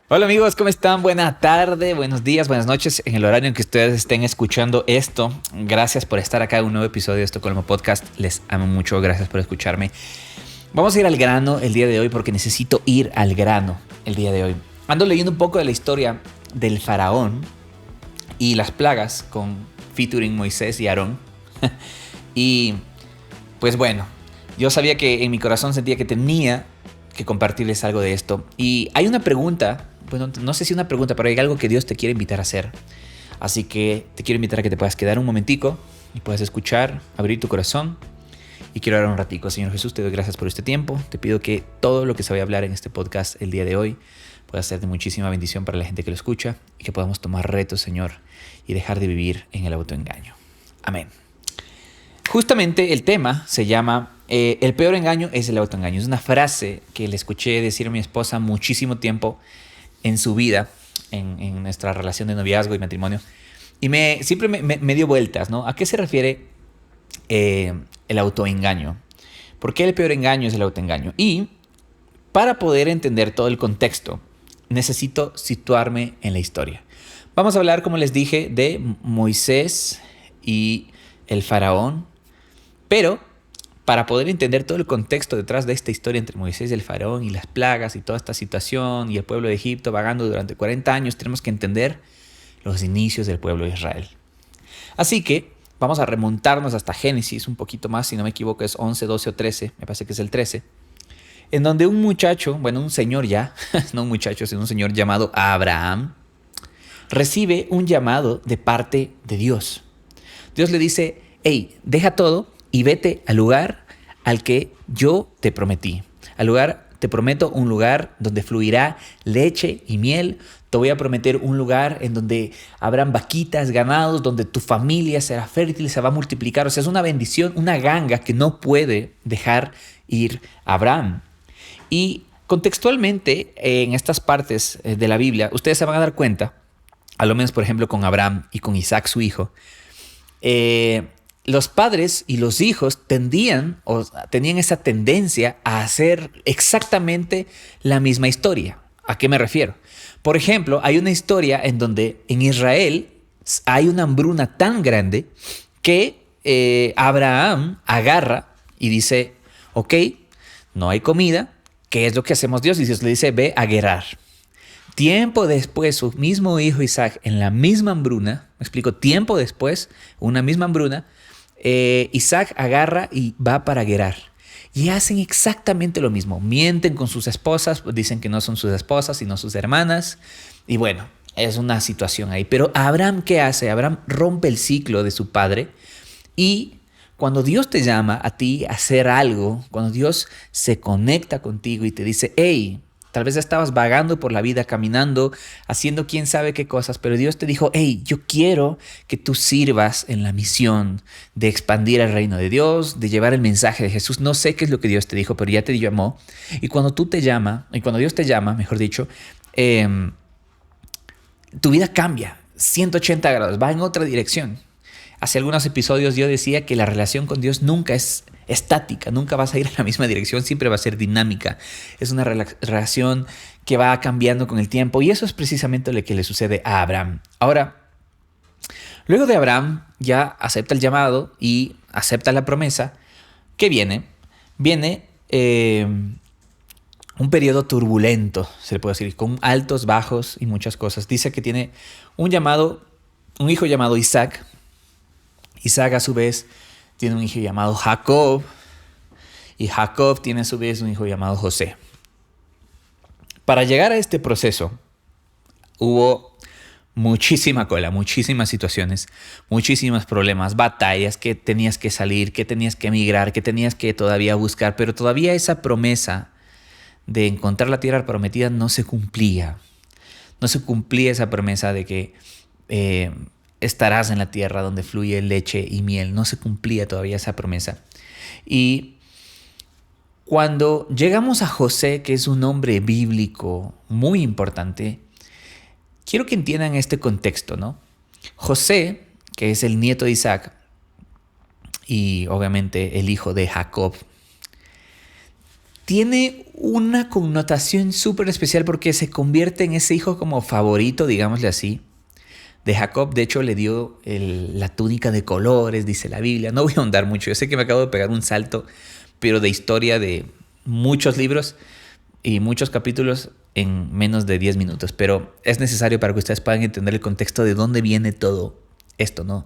Hola amigos, ¿cómo están? Buena tarde, buenos días, buenas noches en el horario en que ustedes estén escuchando esto. Gracias por estar acá en un nuevo episodio de Estocolmo Podcast. Les amo mucho, gracias por escucharme. Vamos a ir al grano el día de hoy porque necesito ir al grano el día de hoy. Ando leyendo un poco de la historia del faraón y las plagas con featuring Moisés y Aarón. Y pues bueno, yo sabía que en mi corazón sentía que tenía que compartirles algo de esto. Y hay una pregunta, bueno, no sé si una pregunta, pero hay algo que Dios te quiere invitar a hacer. Así que te quiero invitar a que te puedas quedar un momentico y puedas escuchar, abrir tu corazón. Y quiero orar un ratico. Señor Jesús, te doy gracias por este tiempo. Te pido que todo lo que se vaya a hablar en este podcast el día de hoy pueda ser de muchísima bendición para la gente que lo escucha y que podamos tomar retos, Señor, y dejar de vivir en el autoengaño. Amén. Justamente el tema se llama el peor engaño es el autoengaño. Es una frase que le escuché decir a mi esposa muchísimo tiempo en su vida, en nuestra relación de noviazgo y matrimonio. Y siempre me dio vueltas, ¿no? ¿A qué se refiere el autoengaño? ¿Por qué el peor engaño es el autoengaño? Y para poder entender todo el contexto, necesito situarme en la historia. Vamos a hablar, como les dije, de Moisés y el faraón. Pero para poder entender todo el contexto detrás de esta historia entre Moisés y el faraón y las plagas y toda esta situación y el pueblo de Egipto vagando durante 40 años, tenemos que entender los inicios del pueblo de Israel. Así que vamos a remontarnos hasta Génesis un poquito más, si no me equivoco es 11, 12 o 13, me parece que es el 13, en donde un muchacho, bueno, un señor ya, no un muchacho, sino un señor llamado Abraham, recibe un llamado de parte de Dios. Dios le dice, hey, deja todo y vete al lugar al que yo te prometí. Te prometo un lugar donde fluirá leche y miel. Te voy a prometer un lugar en donde habrán vaquitas, ganados, donde tu familia será fértil, se va a multiplicar. O sea, es una bendición, una ganga que no puede dejar ir Abraham. Y contextualmente, en estas partes de la Biblia, ustedes se van a dar cuenta, a lo menos por ejemplo con Abraham y con Isaac su hijo, los padres y los hijos tenían esa tendencia a hacer exactamente la misma historia. ¿A qué me refiero? Por ejemplo, hay una historia en donde en Israel hay una hambruna tan grande que Abraham agarra y dice, ok, no hay comida, ¿qué es lo que hacemos Dios? Y Dios le dice, ve a guerrar. Tiempo después, su mismo hijo Isaac, en la misma hambruna, me explico, tiempo después, una misma hambruna, Isaac agarra y va para guerrar. Y hacen exactamente lo mismo. Mienten con sus esposas, dicen que no son sus esposas, sino sus hermanas. Y bueno, es una situación ahí. Pero Abraham, ¿qué hace? Abraham rompe el ciclo de su padre y cuando Dios te llama a ti a hacer algo, cuando Dios se conecta contigo y te dice, hey, tal vez estabas vagando por la vida, caminando, haciendo quién sabe qué cosas, pero Dios te dijo, hey, yo quiero que tú sirvas en la misión de expandir el reino de Dios, de llevar el mensaje de Jesús. No sé qué es lo que Dios te dijo, pero ya te llamó. Y cuando Dios te llama, mejor dicho, tu vida cambia 180 grados, va en otra dirección. Hace algunos episodios yo decía que la relación con Dios nunca es estática, nunca vas a ir en la misma dirección, siempre va a ser dinámica. Es una relación que va cambiando con el tiempo y eso es precisamente lo que le sucede a Abraham. Ahora, luego de Abraham ya acepta el llamado y acepta la promesa, ¿qué viene? Viene un periodo turbulento, se le puede decir, con altos, bajos y muchas cosas. Dice que tiene un hijo llamado Isaac. Isaac a su vez tiene un hijo llamado Jacob y Jacob tiene a su vez un hijo llamado José. Para llegar a este proceso hubo muchísima cola, muchísimas situaciones, muchísimos problemas, batallas que tenías que salir, que tenías que emigrar, que tenías que todavía buscar, pero todavía esa promesa de encontrar la tierra prometida no se cumplía. No se cumplía esa promesa de que estarás en la tierra donde fluye leche y miel. No se cumplía todavía esa promesa. Y cuando llegamos a José, que es un hombre bíblico muy importante, quiero que entiendan este contexto, ¿no? José, que es el nieto de Isaac y obviamente el hijo de Jacob, tiene una connotación súper especial porque se convierte en ese hijo como favorito, digámosle así, de Jacob. De hecho, le dio la túnica de colores, dice la Biblia. No voy a ahondar mucho. Yo sé que me acabo de pegar un salto, pero de historia de muchos libros y muchos capítulos en menos de 10 minutos. Pero es necesario para que ustedes puedan entender el contexto de dónde viene todo esto, ¿no?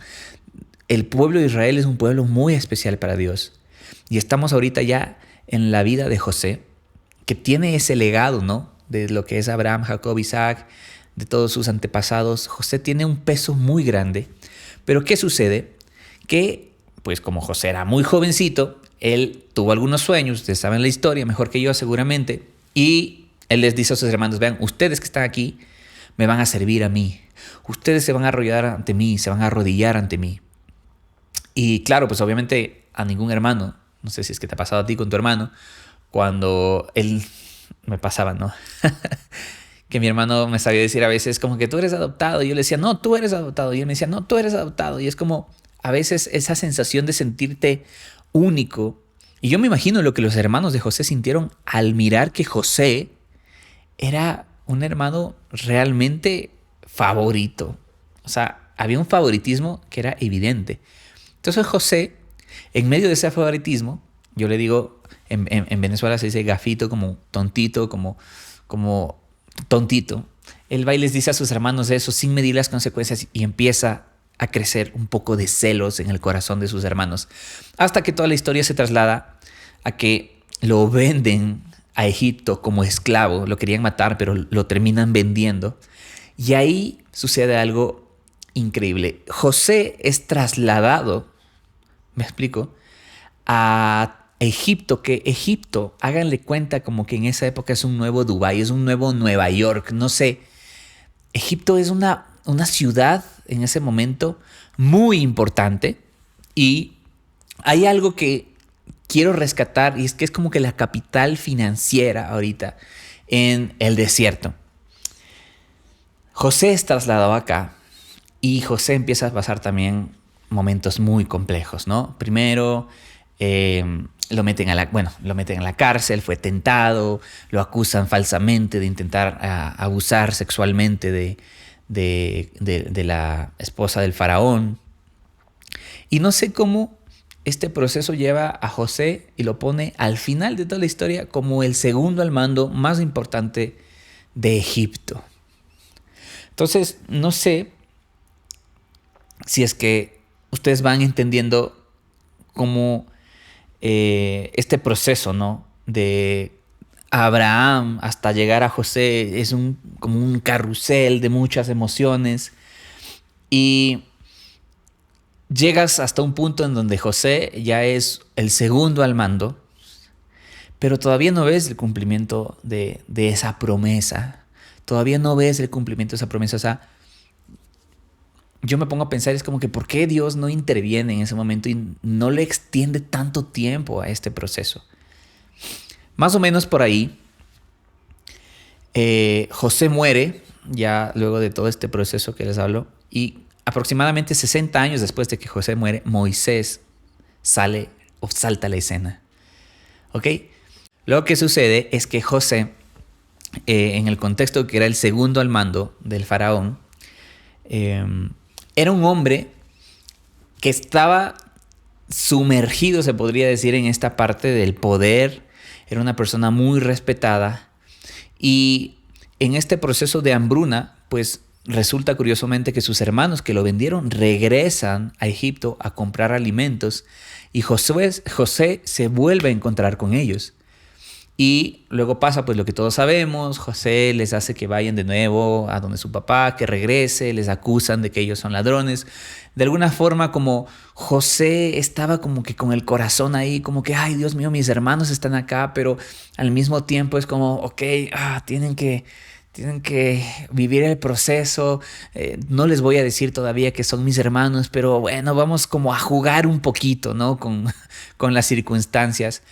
El pueblo de Israel es un pueblo muy especial para Dios. Y estamos ahorita ya en la vida de José, que tiene ese legado, ¿no? De lo que es Abraham, Jacob, Isaac, de todos sus antepasados. José tiene un peso muy grande. Pero ¿qué sucede? Que, pues como José era muy jovencito, él tuvo algunos sueños, ustedes saben la historia mejor que yo seguramente, y él les dice a sus hermanos, vean, ustedes que están aquí me van a servir a mí. Ustedes se van a arrodillar ante mí, se van a arrodillar ante mí. Y claro, pues obviamente a ningún hermano, no sé si es que te ha pasado a ti con tu hermano, cuando él me pasaba, ¿no? Que mi hermano me sabía decir a veces como que tú eres adoptado. Y yo le decía, no, tú eres adoptado. Y él me decía, no, tú eres adoptado. Y es como a veces esa sensación de sentirte único. Y yo me imagino lo que los hermanos de José sintieron al mirar que José era un hermano realmente favorito. O sea, había un favoritismo que era evidente. Entonces José, en medio de ese favoritismo, yo le digo, en Venezuela se dice gafito, como tontito, como tontito. Él va y les dice a sus hermanos eso sin medir las consecuencias y empieza a crecer un poco de celos en el corazón de sus hermanos. Hasta que toda la historia se traslada a que lo venden a Egipto como esclavo. Lo querían matar, pero lo terminan vendiendo. Y ahí sucede algo increíble. José es trasladado, me explico, a Egipto, que Egipto, háganle cuenta como que en esa época es un nuevo Dubái, es un nuevo Nueva York, no sé. Egipto es una ciudad en ese momento muy importante y hay algo que quiero rescatar y es que es como que la capital financiera ahorita en el desierto. José es trasladado acá y José empieza a pasar también momentos muy complejos, ¿no? Primero, lo meten en la cárcel, fue tentado, lo acusan falsamente de intentar abusar sexualmente de la esposa del faraón. Y no sé cómo este proceso lleva a José y lo pone al final de toda la historia como el segundo al mando más importante de Egipto. Entonces, no sé si es que ustedes van entendiendo cómo este proceso, ¿no? De Abraham hasta llegar a José es como un carrusel de muchas emociones y llegas hasta un punto en donde José ya es el segundo al mando, pero todavía no ves el cumplimiento de esa promesa. Todavía no ves el cumplimiento de esa promesa. O sea, yo me pongo a pensar, es como que ¿por qué Dios no interviene en ese momento y no le extiende tanto tiempo a este proceso? Más o menos por ahí, José muere, ya luego de todo este proceso que les hablo, y aproximadamente 60 años después de que José muere, Moisés sale o salta a la escena. ¿Ok? Lo que sucede es que José, en el contexto que era el segundo al mando del faraón, era un hombre que estaba sumergido, se podría decir, en esta parte del poder. Era una persona muy respetada. Y en este proceso de hambruna, pues resulta curiosamente que sus hermanos que lo vendieron regresan a Egipto a comprar alimentos. Y José se vuelve a encontrar con ellos. Y luego pasa pues lo que todos sabemos, José les hace que vayan de nuevo a donde su papá, que regrese, les acusan de que ellos son ladrones. De alguna forma como José estaba como que con el corazón ahí, como que, ay Dios mío, mis hermanos están acá, pero al mismo tiempo es como, ok, tienen que vivir el proceso, no les voy a decir todavía que son mis hermanos, pero bueno, vamos como a jugar un poquito, ¿no? Con las circunstancias.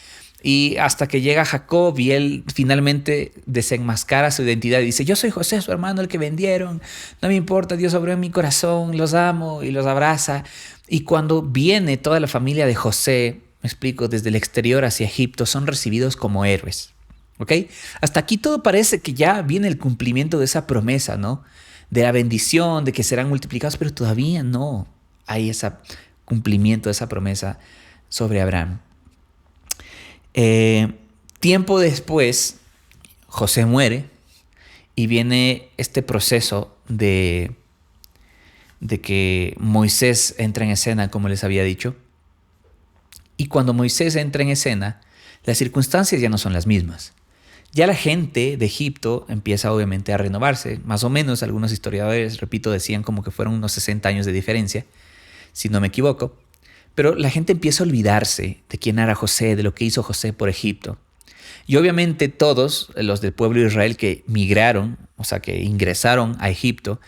Y hasta que llega Jacob y él finalmente desenmascara su identidad y dice, yo soy José, su hermano, el que vendieron, no me importa, Dios obró en mi corazón, los amo, y los abraza. Y cuando viene toda la familia de José me explico, desde el exterior hacia Egipto son recibidos como héroes. ¿Ok? Hasta aquí todo parece que ya viene el cumplimiento de esa promesa, ¿no? De la bendición, de que serán multiplicados, pero todavía no hay ese cumplimiento de esa promesa sobre Abraham. Tiempo después, José muere y viene este proceso de que Moisés entra en escena, como les había dicho. Y cuando Moisés entra en escena, las circunstancias ya no son las mismas. Ya la gente de Egipto empieza obviamente a renovarse. Más o menos algunos historiadores, repito, decían como que fueron unos 60 años de diferencia, si no me equivoco. Pero la gente empieza a olvidarse de quién era José, de lo que hizo José por Egipto. Y obviamente todos los del pueblo de Israel que migraron, o sea, que ingresaron a Egipto,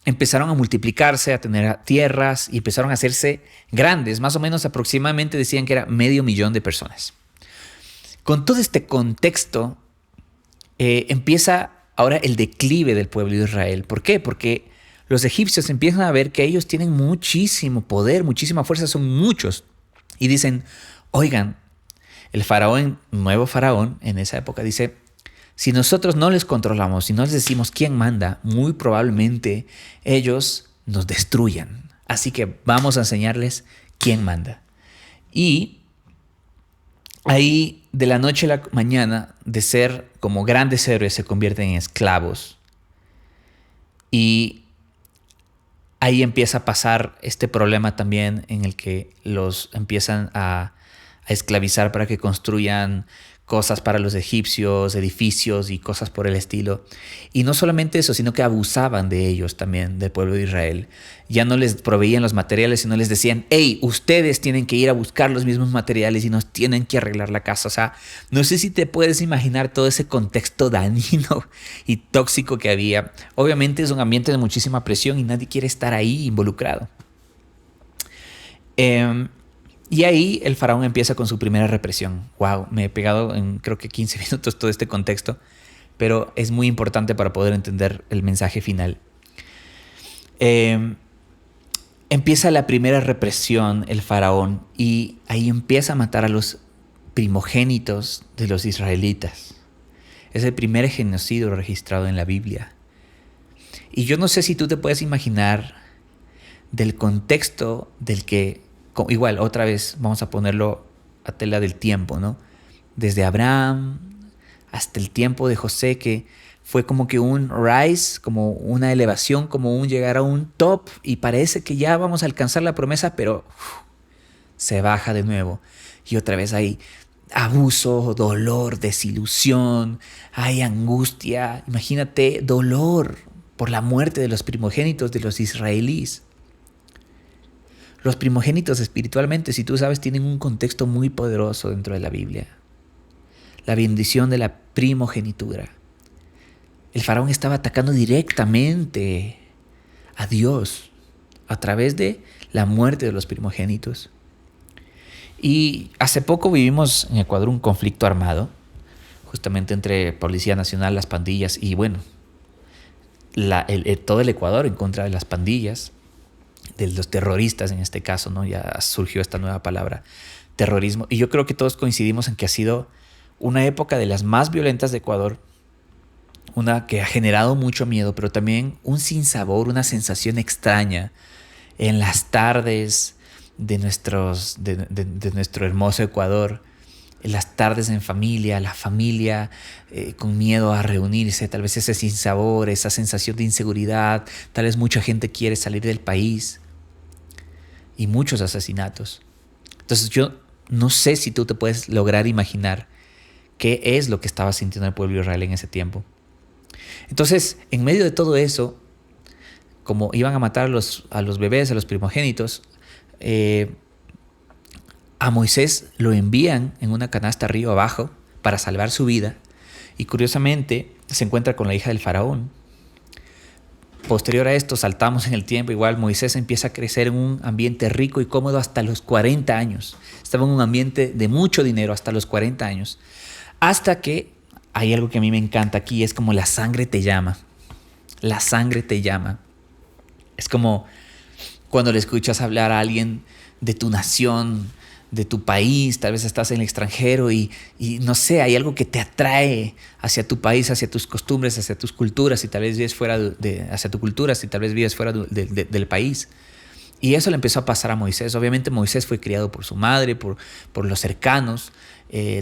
empezaron a multiplicarse, a tener tierras y empezaron a hacerse grandes. Más o menos aproximadamente decían que era 500,000 de personas. Con todo este contexto, empieza ahora el declive del pueblo de Israel. ¿Por qué? Porque los egipcios empiezan a ver que ellos tienen muchísimo poder, muchísima fuerza, son muchos. Y dicen, oigan, el faraón, nuevo faraón en esa época, dice, si nosotros no les controlamos, si no les decimos quién manda, muy probablemente ellos nos destruyan. Así que vamos a enseñarles quién manda. Y ahí, de la noche a la mañana, de ser como grandes héroes, se convierten en esclavos. Y ahí empieza a pasar este problema también en el que los empiezan a esclavizar para que construyan cosas para los egipcios, edificios y cosas por el estilo. Y no solamente eso, sino que abusaban de ellos también, del pueblo de Israel. Ya no les proveían los materiales, sino les decían, hey, ustedes tienen que ir a buscar los mismos materiales y nos tienen que arreglar la casa. O sea, no sé si te puedes imaginar todo ese contexto dañino y tóxico que había. Obviamente es un ambiente de muchísima presión y nadie quiere estar ahí involucrado. Y ahí el faraón empieza con su primera represión. Wow, me he pegado en creo que 15 minutos todo este contexto, pero es muy importante para poder entender el mensaje final. Empieza la primera represión el faraón y ahí empieza a matar a los primogénitos de los israelitas. Es el primer genocidio registrado en la Biblia. Y yo no sé si tú te puedes imaginar del contexto del que, igual, otra vez vamos a ponerlo a tela del tiempo, ¿no? Desde Abraham hasta el tiempo de José, que fue como que un rise, como una elevación, como un llegar a un top, y parece que ya vamos a alcanzar la promesa, pero se baja de nuevo. Y otra vez hay abuso, dolor, desilusión, hay angustia. Imagínate dolor por la muerte de los primogénitos de los israelíes. Los primogénitos espiritualmente, si tú sabes, tienen un contexto muy poderoso dentro de la Biblia. La bendición de la primogenitura. El faraón estaba atacando directamente a Dios a través de la muerte de los primogénitos. Y hace poco vivimos en Ecuador un conflicto armado, justamente entre Policía Nacional, las pandillas y bueno, todo el Ecuador en contra de las pandillas, de los terroristas en este caso, ¿no? Ya surgió esta nueva palabra, terrorismo. Y yo creo que todos coincidimos en que ha sido una época de las más violentas de Ecuador, una que ha generado mucho miedo, pero también un sinsabor, una sensación extraña en las tardes de nuestro hermoso Ecuador, en las tardes en familia, la familia con miedo a reunirse, tal vez ese sinsabor, esa sensación de inseguridad, tal vez mucha gente quiere salir del país y muchos asesinatos. Entonces yo no sé si tú te puedes lograr imaginar qué es lo que estaba sintiendo el pueblo de Israel en ese tiempo. Entonces, en medio de todo eso, como iban a matar a los bebés, a los primogénitos, a Moisés lo envían en una canasta río abajo para salvar su vida y curiosamente se encuentra con la hija del faraón. Posterior a esto saltamos en el tiempo, igual Moisés empieza a crecer en un ambiente rico y cómodo hasta los 40 años. Estaba en un ambiente de mucho dinero hasta los 40 años. Hasta que hay algo que a mí me encanta aquí, es como la sangre te llama. La sangre te llama. Es como cuando le escuchas hablar a alguien de tu nación, de tu país, tal vez estás en el extranjero y no sé, hay algo que te atrae hacia tu país, hacia tus costumbres, hacia tus culturas, y tal vez vives fuera hacia tu cultura, si tal vez vives fuera del país. Y eso le empezó a pasar a Moisés. Obviamente Moisés fue criado por su madre, por los cercanos,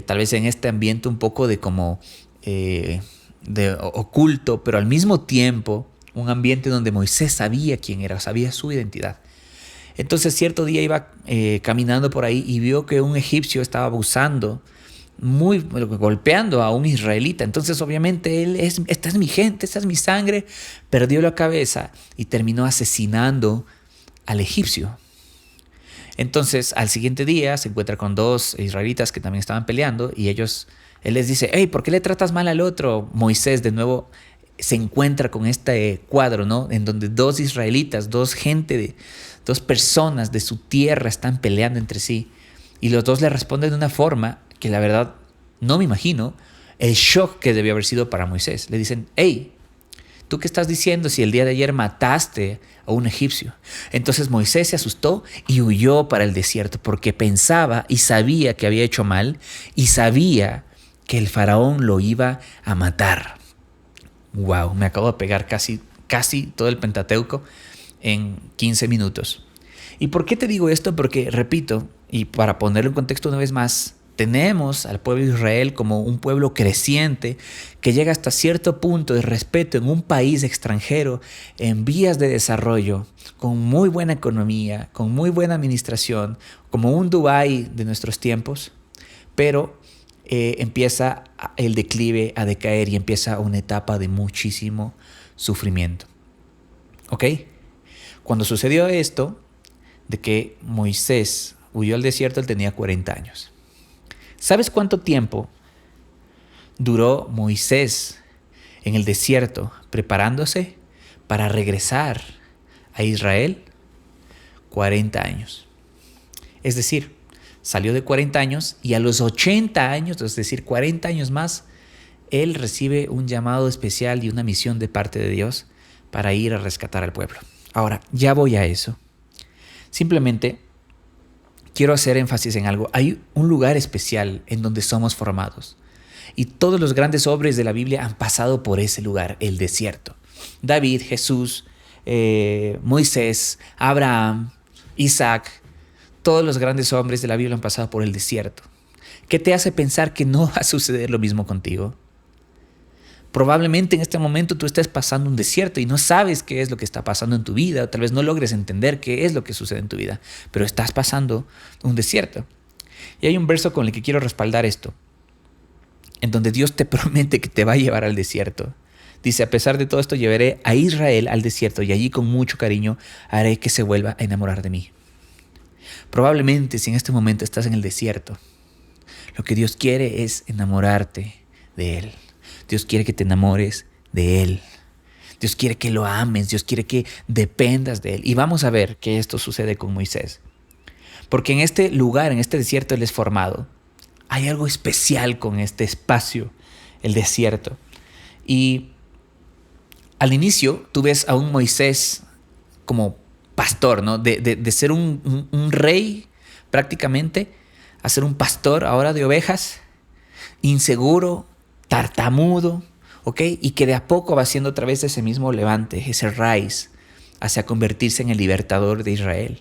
tal vez en este ambiente un poco de como de oculto, pero al mismo tiempo un ambiente donde Moisés sabía quién era, sabía su identidad. Entonces cierto día iba caminando por ahí y vio que un egipcio estaba abusando, golpeando a un israelita. Entonces obviamente esta es mi gente, esta es mi sangre, perdió la cabeza y terminó asesinando al egipcio. Entonces al siguiente día se encuentra con dos israelitas que también estaban peleando y él les dice: hey, ¿por qué le tratas mal al otro? Moisés de nuevo se encuentra con este cuadro, ¿no? En donde dos israelitas, dos personas de su tierra están peleando entre sí, y los dos le responden de una forma que la verdad no me imagino el shock que debió haber sido para Moisés. Le dicen: hey, ¿tú qué estás diciendo si el día de ayer mataste a un egipcio? Entonces Moisés se asustó y huyó para el desierto porque pensaba y sabía que había hecho mal y sabía que el faraón lo iba a matar. Wow, me acabo de pegar casi todo el Pentateuco en 15 minutos. ¿Y por qué te digo esto? Porque, repito, y para ponerlo en contexto una vez más, tenemos al pueblo de Israel como un pueblo creciente que llega hasta cierto punto de respeto en un país extranjero en vías de desarrollo, con muy buena economía, con muy buena administración, como un Dubái de nuestros tiempos, pero empieza el declive a decaer y empieza una etapa de muchísimo sufrimiento. ¿Ok? Cuando sucedió esto, de que Moisés huyó al desierto, él tenía 40 años. ¿Sabes cuánto tiempo duró Moisés en el desierto preparándose para regresar a Israel? 40 años. Es decir, salió de 40 años y a los 80 años, es decir, 40 años más, él recibe un llamado especial y una misión de parte de Dios para ir a rescatar al pueblo. Ahora, ya voy a eso. Simplemente quiero hacer énfasis en algo. Hay un lugar especial en donde somos formados. Y todos los grandes hombres de la Biblia han pasado por ese lugar, el desierto. David, Jesús, Moisés, Abraham, Isaac, todos los grandes hombres de la Biblia han pasado por el desierto. ¿Qué te hace pensar que no va a suceder lo mismo contigo? Probablemente en este momento tú estés pasando un desierto y no sabes qué es lo que está pasando en tu vida, o tal vez no logres entender qué es lo que sucede en tu vida, pero estás pasando un desierto. Y hay un verso con el que quiero respaldar esto, en donde Dios te promete que te va a llevar al desierto. Dice: a pesar de todo esto, llevaré a Israel al desierto y allí con mucho cariño haré que se vuelva a enamorar de mí. Probablemente si en este momento estás en el desierto, lo que Dios quiere es enamorarte de Él. Dios quiere que te enamores de Él. Dios quiere que lo ames. Dios quiere que dependas de Él. Y vamos a ver que esto sucede con Moisés. Porque en este lugar, en este desierto, Él es formado. Hay algo especial con este espacio, el desierto. Y al inicio tú ves a un Moisés como pastor, ¿no? De ser un rey prácticamente, a ser un pastor ahora de ovejas, inseguro, tartamudo, ¿ok? Y que de a poco va haciendo otra vez ese mismo levante, ese rise, hacia convertirse en el libertador de Israel.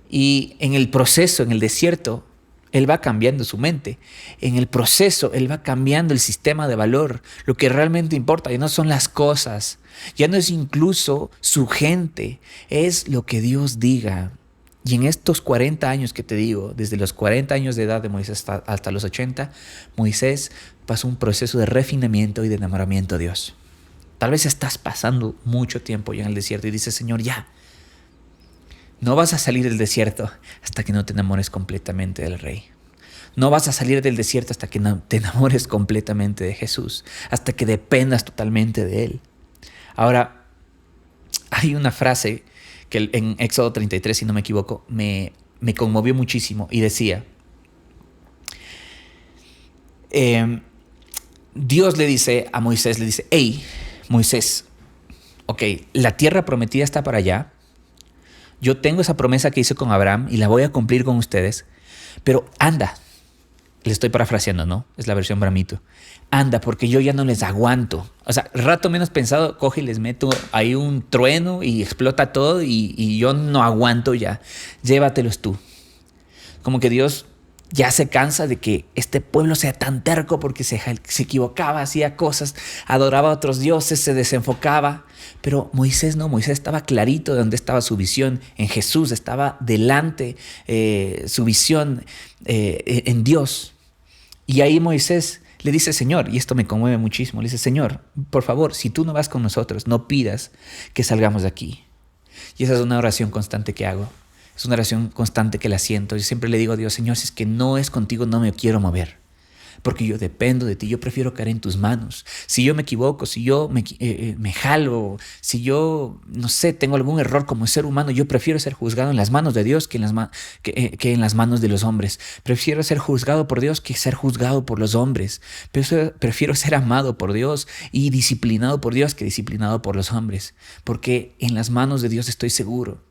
Y en el proceso, en el desierto, él va cambiando su mente. En el proceso, él va cambiando el sistema de valor. Lo que realmente importa ya no son las cosas, ya no es incluso su gente, es lo que Dios diga. Y en estos 40 años que te digo, desde los 40 años de edad de Moisés hasta los 80, Moisés pasó un proceso de refinamiento y de enamoramiento a Dios. Tal vez estás pasando mucho tiempo ya en el desierto y dices: Señor, ya, no vas a salir del desierto hasta que no te enamores completamente del Rey. No vas a salir del desierto hasta que no te enamores completamente de Jesús, hasta que dependas totalmente de Él. Ahora, hay una frase que en Éxodo 33, si no me equivoco, me conmovió muchísimo y decía, Dios le dice a Moisés, le dice: hey, Moisés, ok, la tierra prometida está para allá, Yo tengo esa promesa que hice con Abraham y la voy a cumplir con ustedes, pero anda. Le estoy parafraseando, ¿no? Es la versión Bramito. Anda, porque yo ya no les aguanto. O sea, rato menos pensado, coge y les meto ahí un trueno y explota todo y yo no aguanto ya. Llévatelos tú. Como que Dios ya se cansa de que este pueblo sea tan terco porque se equivocaba, hacía cosas, adoraba a otros dioses, se desenfocaba. Pero Moisés no, Moisés estaba clarito de dónde estaba su visión, en Jesús, estaba delante su visión en Dios. Y ahí Moisés le dice, Señor, y esto me conmueve muchísimo, le dice, Señor, por favor, si tú no vas con nosotros, no pidas que salgamos de aquí. Y esa es una oración constante que hago. Es una oración constante que la siento. Yo siempre le digo a Dios, Señor, si es que no es contigo, no me quiero mover. Porque yo dependo de ti, yo prefiero caer en tus manos. Si yo me equivoco, si yo me jalo, si yo, no sé, tengo algún error como ser humano, yo prefiero ser juzgado en las manos de Dios que en las manos de los hombres. Prefiero ser juzgado por Dios que ser juzgado por los hombres. Prefiero ser amado por Dios y disciplinado por Dios que disciplinado por los hombres. Porque en las manos de Dios estoy seguro.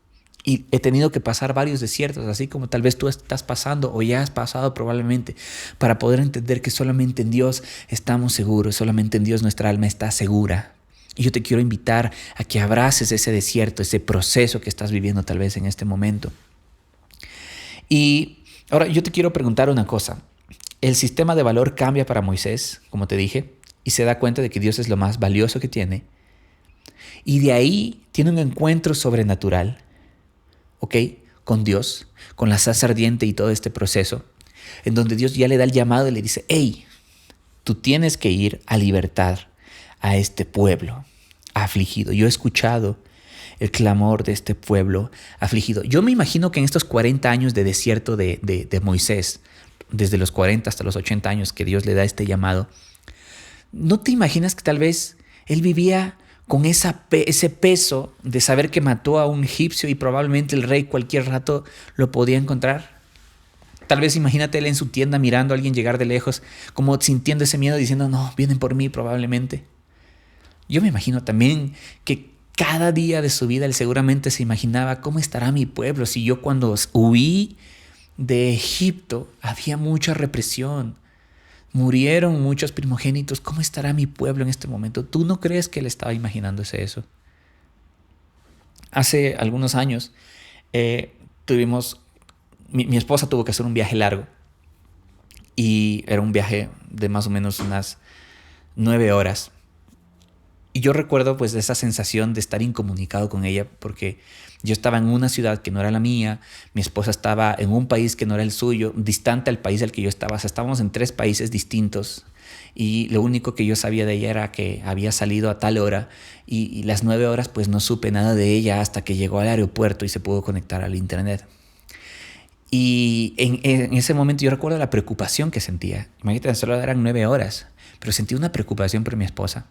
Y he tenido que pasar varios desiertos, así como tal vez tú estás pasando o ya has pasado probablemente, para poder entender que solamente en Dios estamos seguros, solamente en Dios nuestra alma está segura. Y yo te quiero invitar a que abraces ese desierto, ese proceso que estás viviendo tal vez en este momento. Y ahora yo te quiero preguntar una cosa. El sistema de valor cambia para Moisés, como te dije, y se da cuenta de que Dios es lo más valioso que tiene. Y de ahí tiene un encuentro sobrenatural, ¿ok? Con Dios, con la zarza ardiente y todo este proceso, en donde Dios ya le da el llamado y le dice, hey, tú tienes que ir a libertar a este pueblo afligido. Yo he escuchado el clamor de este pueblo afligido. Yo me imagino que en estos 40 años de desierto de Moisés, desde los 40 hasta los 80 años que Dios le da este llamado, ¿no te imaginas que tal vez él vivía con ese peso de saber que mató a un egipcio y probablemente el rey cualquier rato lo podía encontrar? Tal vez imagínate él en su tienda mirando a alguien llegar de lejos, como sintiendo ese miedo, diciendo, no, vienen por mí probablemente. Yo me imagino también que cada día de su vida él seguramente se imaginaba, ¿cómo estará mi pueblo? Si yo cuando huí de Egipto había mucha represión, murieron muchos primogénitos, ¿cómo estará mi pueblo en este momento? ¿Tú no crees que él estaba imaginándose eso? Hace algunos años mi esposa tuvo que hacer un viaje largo y era un viaje de más o menos unas 9 horas. Y yo recuerdo pues esa sensación de estar incomunicado con ella porque yo estaba en una ciudad que no era la mía, mi esposa estaba en un país que no era el suyo, distante al país al que yo estaba. O sea, estábamos en 3 países distintos y lo único que yo sabía de ella era que había salido a tal hora y las 9 horas pues no supe nada de ella hasta que llegó al aeropuerto y se pudo conectar al internet. Y en ese momento yo recuerdo la preocupación que sentía. Imagínate, solo eran 9 horas, pero sentí una preocupación por mi esposa.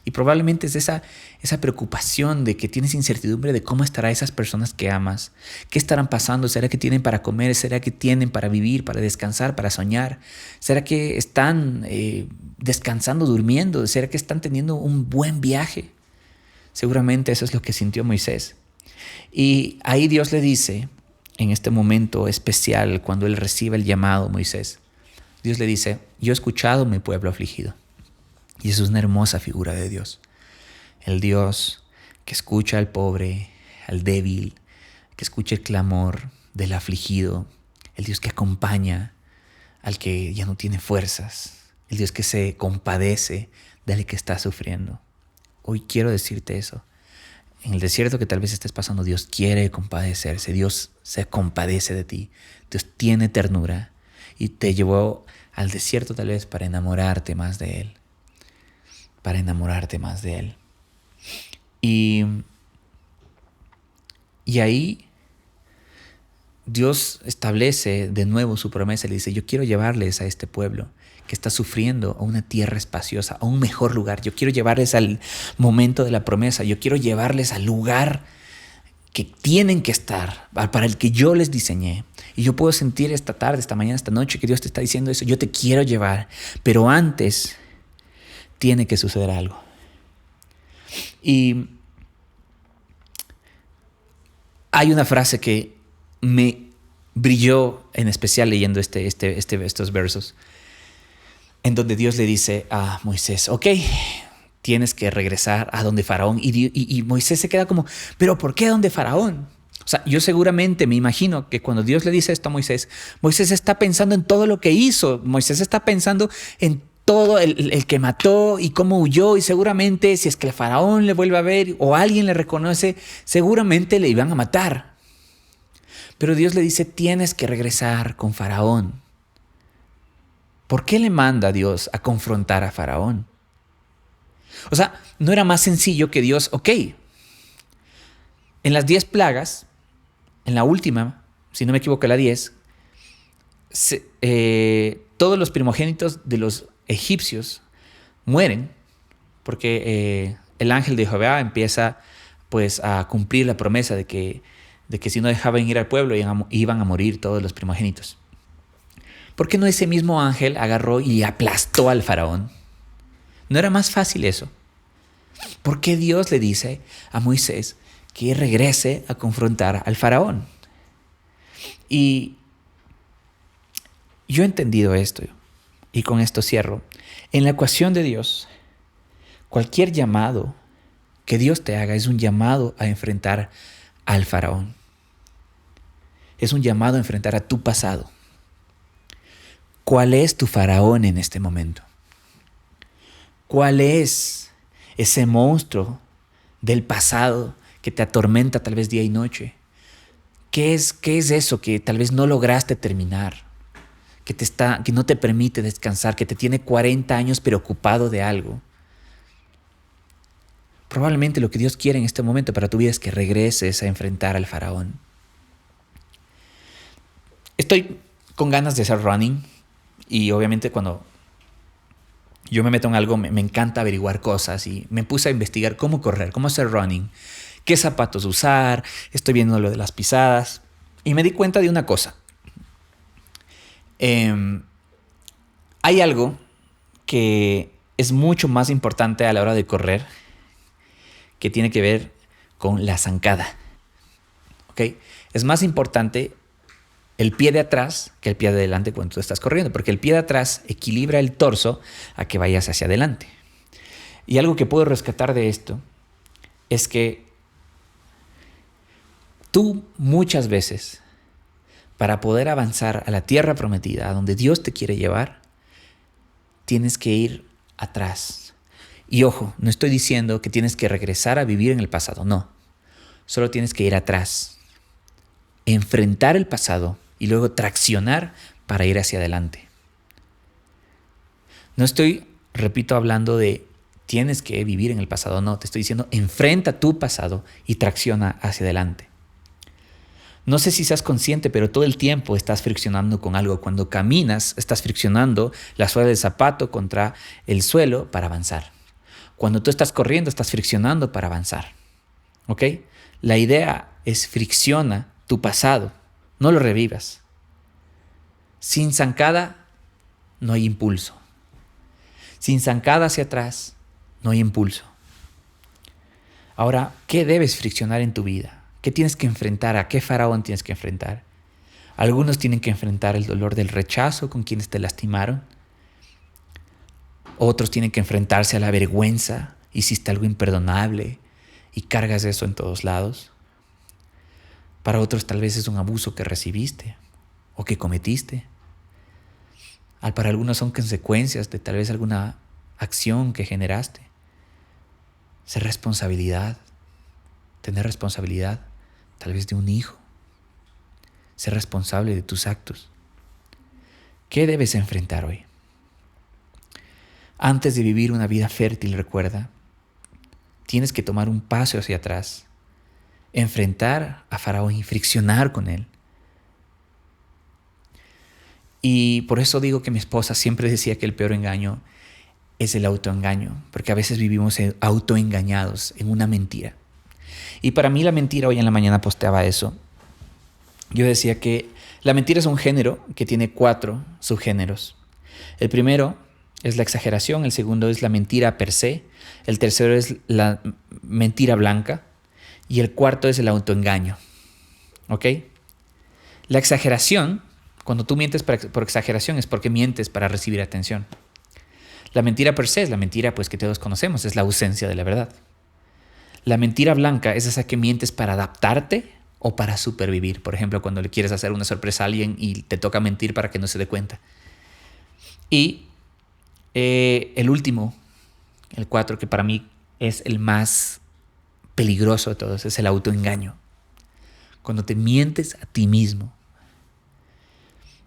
Y probablemente es esa preocupación de que tienes incertidumbre de cómo estarán esas personas que amas. ¿Qué estarán pasando? ¿Será que tienen para comer? ¿Será que tienen para vivir, para descansar, para soñar? ¿Será que están descansando, durmiendo? ¿Será que están teniendo un buen viaje? Seguramente eso es lo que sintió Moisés. Y ahí Dios le dice, en este momento especial, cuando él recibe el llamado, Moisés, Dios le dice, yo he escuchado a mi pueblo afligido. Y eso es una hermosa figura de Dios. El Dios que escucha al pobre, al débil, que escucha el clamor del afligido. El Dios que acompaña al que ya no tiene fuerzas. El Dios que se compadece del que está sufriendo. Hoy quiero decirte eso. En el desierto que tal vez estés pasando, Dios quiere compadecerse. Dios se compadece de ti. Dios tiene ternura y te llevó al desierto tal vez para enamorarte más de Él. Para enamorarte más de Él. Y ahí Dios establece de nuevo su promesa y le dice, yo quiero llevarles a este pueblo que está sufriendo a una tierra espaciosa, a un mejor lugar. Yo quiero llevarles al momento de la promesa. Yo quiero llevarles al lugar que tienen que estar, para el que yo les diseñé. Y yo puedo sentir esta tarde, esta mañana, esta noche que Dios te está diciendo eso. Yo te quiero llevar, pero antes tiene que suceder algo. Y Hay una frase que me brilló en especial leyendo estos versos, en donde Dios le dice a Moisés, ok, tienes que regresar a donde Faraón. Y Moisés se queda como, ¿pero por qué a donde Faraón? O sea, yo seguramente me imagino que cuando Dios le dice esto a Moisés, Moisés está pensando en todo lo que hizo. Moisés está pensando en todo el que mató y cómo huyó. Y seguramente si es que el Faraón le vuelve a ver o alguien le reconoce, seguramente le iban a matar. Pero Dios le dice, tienes que regresar con Faraón. ¿Por qué le manda a Dios a confrontar a Faraón? O sea, ¿no era más sencillo que Dios, ok, en las 10 plagas, en la última, si no me equivoco, la 10, todos los primogénitos de los egipcios mueren porque el ángel de Jehová empieza pues a cumplir la promesa de que si no dejaban ir al pueblo iban a morir todos los primogénitos. ¿Por qué no ese mismo ángel agarró y aplastó al faraón? ¿No era más fácil eso? ¿Por qué Dios le dice a Moisés que regrese a confrontar al faraón? Y yo he entendido esto, y con esto cierro. En la ecuación de Dios, cualquier llamado que Dios te haga es un llamado a enfrentar al faraón. Es un llamado a enfrentar a tu pasado. ¿Cuál es tu faraón en este momento? ¿Cuál es ese monstruo del pasado que te atormenta tal vez día y noche? ¿Qué es eso que tal vez no lograste terminar? Que no te permite descansar, que te tiene 40 años preocupado de algo. Probablemente lo que Dios quiere en este momento para tu vida es que regreses a enfrentar al faraón. Estoy con ganas de hacer running y obviamente cuando yo me meto en algo me encanta averiguar cosas y me puse a investigar cómo correr, cómo hacer running, qué zapatos usar, estoy viendo lo de las pisadas y me di cuenta de una cosa. Hay algo que es mucho más importante a la hora de correr que tiene que ver con la zancada. ¿Okay? Es más importante el pie de atrás que el pie de adelante cuando tú estás corriendo, porque el pie de atrás equilibra el torso a que vayas hacia adelante. Y algo que puedo rescatar de esto es que tú muchas veces, para poder avanzar a la tierra prometida, a donde Dios te quiere llevar, tienes que ir atrás. Y ojo, no estoy diciendo que tienes que regresar a vivir en el pasado, no. Solo tienes que ir atrás, enfrentar el pasado y luego traccionar para ir hacia adelante. No estoy, repito, hablando de tienes que vivir en el pasado, no. Te estoy diciendo, enfrenta tu pasado y tracciona hacia adelante. No sé si seas consciente, pero todo el tiempo estás friccionando con algo. Cuando caminas, estás friccionando la suela del zapato contra el suelo para avanzar. Cuando tú estás corriendo, estás friccionando para avanzar. ¿Ok? La idea es fricciona tu pasado, no lo revivas. Sin zancada, no hay impulso. Sin zancada hacia atrás, no hay impulso. Ahora, ¿qué debes friccionar en tu vida? ¿Qué tienes que enfrentar? ¿A qué faraón tienes que enfrentar? Algunos tienen que enfrentar el dolor del rechazo con quienes te lastimaron. Otros tienen que enfrentarse a la vergüenza. Hiciste algo imperdonable y cargas eso en todos lados. Para otros tal vez es un abuso que recibiste o que cometiste. Para algunos son consecuencias de tal vez alguna acción que generaste. Ser responsabilidad. Tener responsabilidad tal vez de un hijo. Ser responsable de tus actos. ¿Qué debes enfrentar hoy? Antes de vivir una vida fértil, recuerda, tienes que tomar un paso hacia atrás, enfrentar a Faraón y friccionar con él. Y por eso digo que mi esposa siempre decía que el peor engaño es el autoengaño, porque a veces vivimos autoengañados en una mentira. Y para mí la mentira, hoy en la mañana posteaba eso. Yo decía que la mentira es un género que tiene 4 subgéneros. El primero es la exageración, el segundo es la mentira per se, el tercero es la mentira blanca y el cuarto es el autoengaño. ¿Ok? La exageración, cuando tú mientes por exageración, es porque mientes para recibir atención. La mentira per se es la mentira pues que todos conocemos, es la ausencia de la verdad. La mentira blanca es esa que mientes para adaptarte o para supervivir. Por ejemplo, cuando le quieres hacer una sorpresa a alguien y te toca mentir para que no se dé cuenta. Y el último, el 4, que para mí es el más peligroso de todos, es el autoengaño. Cuando te mientes a ti mismo.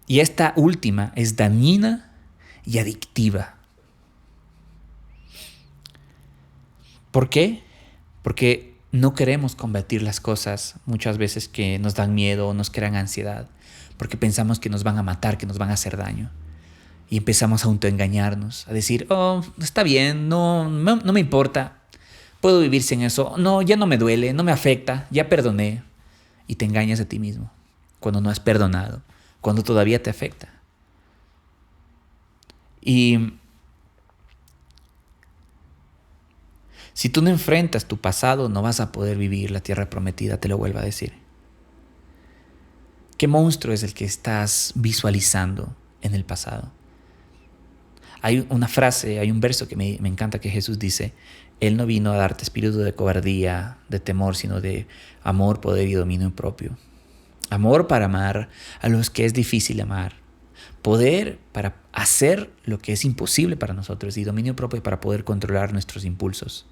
Y esta última es dañina y adictiva. ¿Por qué? Porque no queremos combatir las cosas muchas veces que nos dan miedo o nos crean ansiedad, porque pensamos que nos van a matar, que nos van a hacer daño. Y empezamos a autoengañarnos, a decir, oh, está bien, no me importa, puedo vivir sin eso, no, ya no me duele, no me afecta, ya perdoné. Y te engañas a ti mismo cuando no has perdonado, cuando todavía te afecta. Y si tú no enfrentas tu pasado, no vas a poder vivir la tierra prometida, te lo vuelvo a decir. ¿Qué monstruo es el que estás visualizando en el pasado? Hay una frase, hay un verso que me encanta que Jesús dice, Él no vino a darte espíritu de cobardía, de temor, sino de amor, poder y dominio propio. Amor para amar a los que es difícil amar. Poder para hacer lo que es imposible para nosotros y dominio propio para poder controlar nuestros impulsos.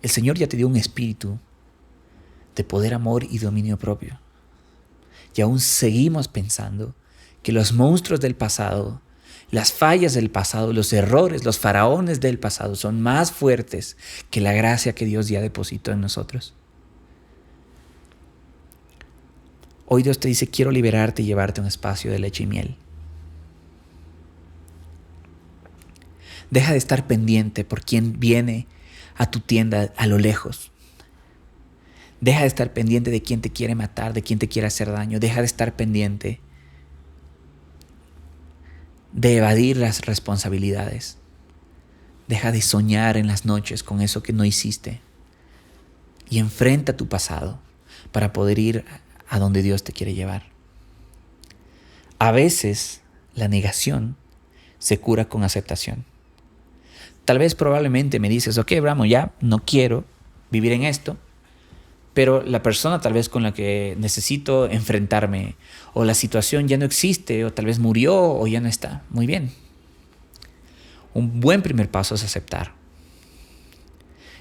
El Señor ya te dio un espíritu de poder, amor y dominio propio. Y aún seguimos pensando que los monstruos del pasado, las fallas del pasado, los errores, los faraones del pasado son más fuertes que la gracia que Dios ya depositó en nosotros. Hoy Dios te dice, quiero liberarte y llevarte a un espacio de leche y miel. Deja de estar pendiente por quién viene a tu tienda a lo lejos. Deja de estar pendiente de quién te quiere matar, de quién te quiere hacer daño. Deja de estar pendiente de evadir las responsabilidades. Deja de soñar en las noches con eso que no hiciste. Y enfrenta tu pasado para poder ir a donde Dios te quiere llevar. A veces la negación se cura con aceptación. Tal vez probablemente me dices, ok, Bramo, ya no quiero vivir en esto, pero la persona tal vez con la que necesito enfrentarme o la situación ya no existe o tal vez murió o ya no está. Muy bien. Un buen primer paso es aceptar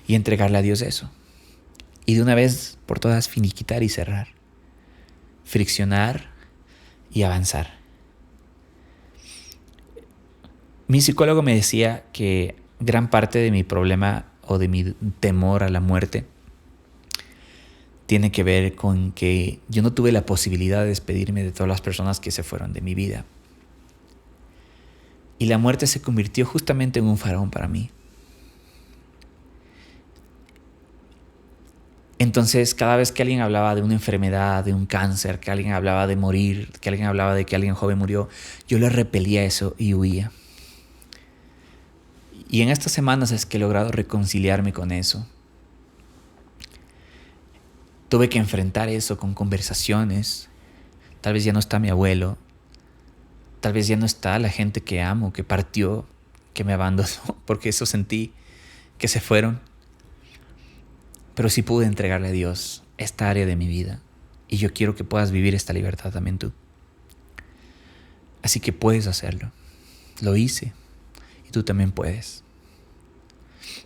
y entregarle a Dios eso. Y de una vez por todas finiquitar y cerrar. Friccionar y avanzar. Mi psicólogo me decía que gran parte de mi problema o de mi temor a la muerte tiene que ver con que yo no tuve la posibilidad de despedirme de todas las personas que se fueron de mi vida. Y la muerte se convirtió justamente en un faraón para mí. Entonces, cada vez que alguien hablaba de una enfermedad, de un cáncer, que alguien hablaba de morir, que alguien hablaba de que alguien joven murió, yo le repelía eso y huía. Y en estas semanas es que he logrado reconciliarme con eso. Tuve que enfrentar eso con conversaciones. Tal vez ya no está mi abuelo. Tal vez ya no está la gente que amo, que partió, que me abandonó, porque eso sentí que se fueron. Pero sí pude entregarle a Dios esta área de mi vida. Y yo quiero que puedas vivir esta libertad también tú. Así que puedes hacerlo. Lo hice. Y tú también puedes.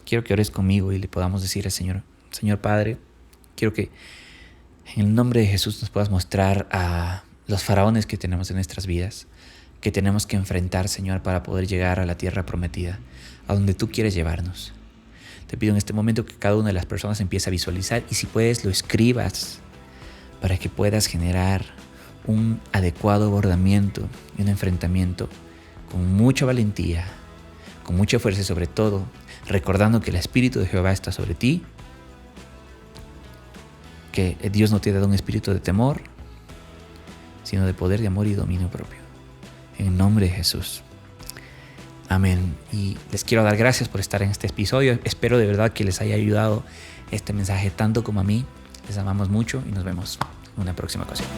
Quiero que ores conmigo y le podamos decir al Señor, Señor Padre, quiero que en el nombre de Jesús nos puedas mostrar a los faraones que tenemos en nuestras vidas, que tenemos que enfrentar, Señor, para poder llegar a la tierra prometida, a donde tú quieres llevarnos. Te pido en este momento que cada una de las personas empiece a visualizar y si puedes lo escribas para que puedas generar un adecuado abordamiento y un enfrentamiento con mucha valentía, con mucha fuerza y sobre todo recordando que el Espíritu de Jehová está sobre ti, que Dios no te ha dado un espíritu de temor, sino de poder, de amor y dominio propio. En el nombre de Jesús. Amén. Y les quiero dar gracias por estar en este episodio. Espero de verdad que les haya ayudado este mensaje tanto como a mí. Les amamos mucho y nos vemos en una próxima ocasión.